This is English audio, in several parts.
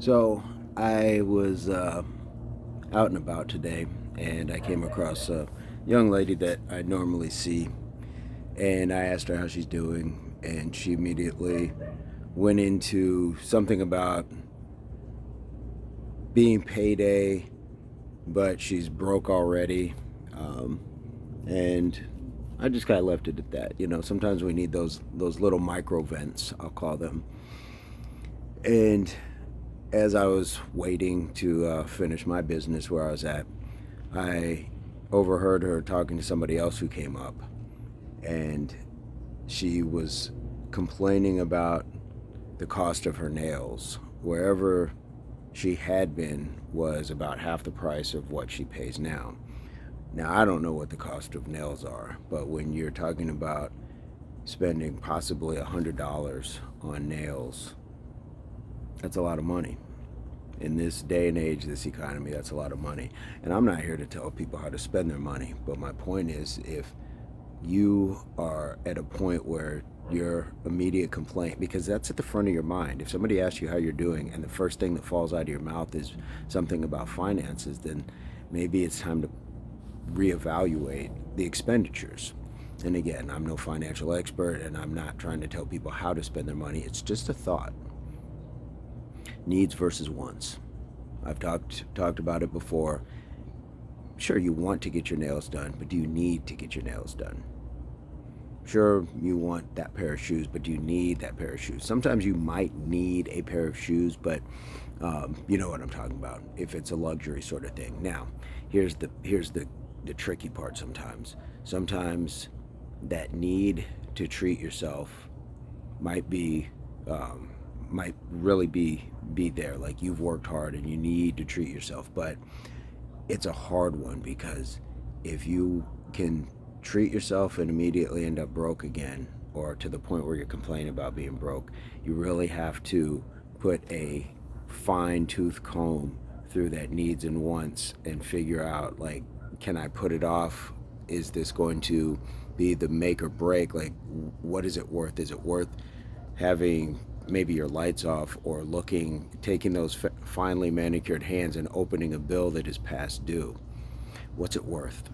So I was out and about today, and I came across a young lady that I normally see, and I asked her how she's doing, and she immediately went into something about being payday, but she's broke already, um, and I just kind of left it at that. Sometimes we need those little micro vents, I'll call them, and as I was waiting to finish my business where I was at, I overheard her talking to somebody else who came up, and she was complaining about the cost of her nails. Wherever she had been was about half the price of what she pays now. Now, I don't know what the cost of nails are, but when you're talking about spending possibly $100 on nails, that's a lot of money. In this day and age, this economy, that's a lot of money. And I'm not here to tell people how to spend their money, but my point is, if you are at a point where your immediate complaint, because that's at the front of your mind, if somebody asks you how you're doing and the first thing that falls out of your mouth is something about finances, then maybe it's time to reevaluate the expenditures. And again, I'm no financial expert, and I'm not trying to tell people how to spend their money. It's just a thought. Needs versus wants. I've talked about it before. Sure, you want to get your nails done, but do you need to get your nails done? Sure, you want that pair of shoes, but do you need that pair of shoes? Sometimes you might need a pair of shoes, but you know what I'm talking about. If it's a luxury sort of thing. Now, here's the tricky part. Sometimes that need to treat yourself might be might really be there. Like, you've worked hard and you need to treat yourself, but it's a hard one, because if you can treat yourself and immediately end up broke again, or to the point where you're complaining about being broke, you really have to put a fine tooth comb through that needs and wants and figure out, like, can I put it off? Is this going to be the make or break? Like, what is it worth? Is it worth having maybe your lights off, or taking those finely manicured hands and opening a bill that is past due? What's it worth?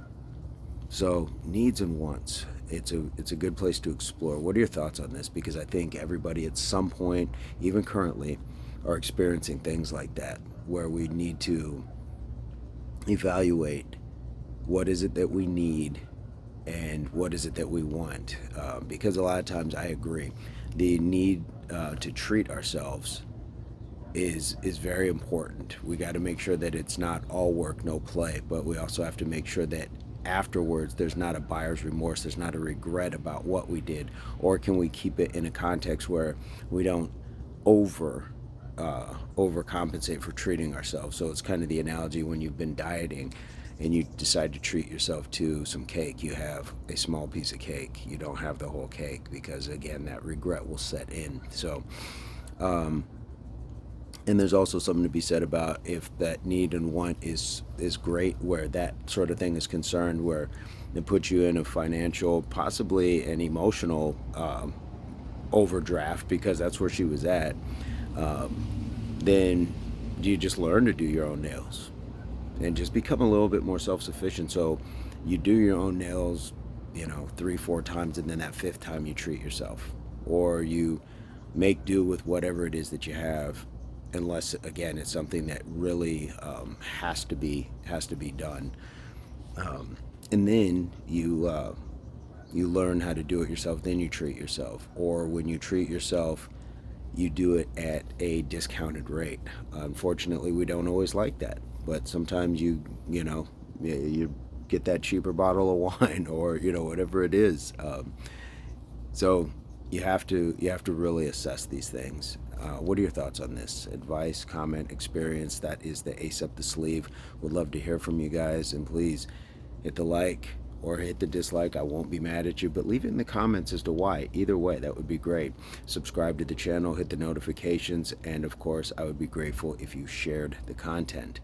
So, needs and wants. It's a good place to explore. What are your thoughts on this? Because I think everybody at some point, even currently, are experiencing things like that, where we need to evaluate what is it that we need and what is it that we want. Because a lot of times, I agree, the need to treat ourselves is very important. We got to make sure that it's not all work, no play, but we also have to make sure that afterwards there's not a buyer's remorse, there's not a regret about what we did. Or can we keep it in a context where we don't over overcompensate for treating ourselves? So it's kind of the analogy when you've been dieting and you decide to treat yourself to some cake. You have a small piece of cake, you don't have the whole cake, because again, that regret will set in. So and there's also something to be said about, if that need and want is great, where that sort of thing is concerned, where it puts you in a financial, possibly an emotional overdraft, because that's where she was at. Then do you just learn to do your own nails and just become a little bit more self-sufficient? So you do your own nails, 3 4 times, and then that fifth time you treat yourself, or you make do with whatever it is that you have, unless again it's something that really has to be done. And then you learn how to do it yourself, then you treat yourself. Or when you treat yourself, you do it at a discounted rate. Unfortunately, we don't always like that, but sometimes you get that cheaper bottle of wine, or whatever it is. So you have to really assess these things. What are your thoughts on this? Advice, comment, experience? That is the ace up the sleeve. Would love to hear from you guys, and please hit the like or hit the dislike. I won't be mad at you, but leave it in the comments as to why. Either way, that would be great. Subscribe to the channel, hit the notifications, and of course, I would be grateful if you shared the content.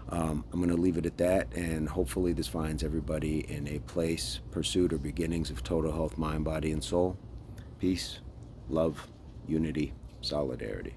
I'm going to leave it at that, and hopefully this finds everybody in a place, pursuit, or beginnings of total health, mind, body, and soul. Peace, love, unity, solidarity.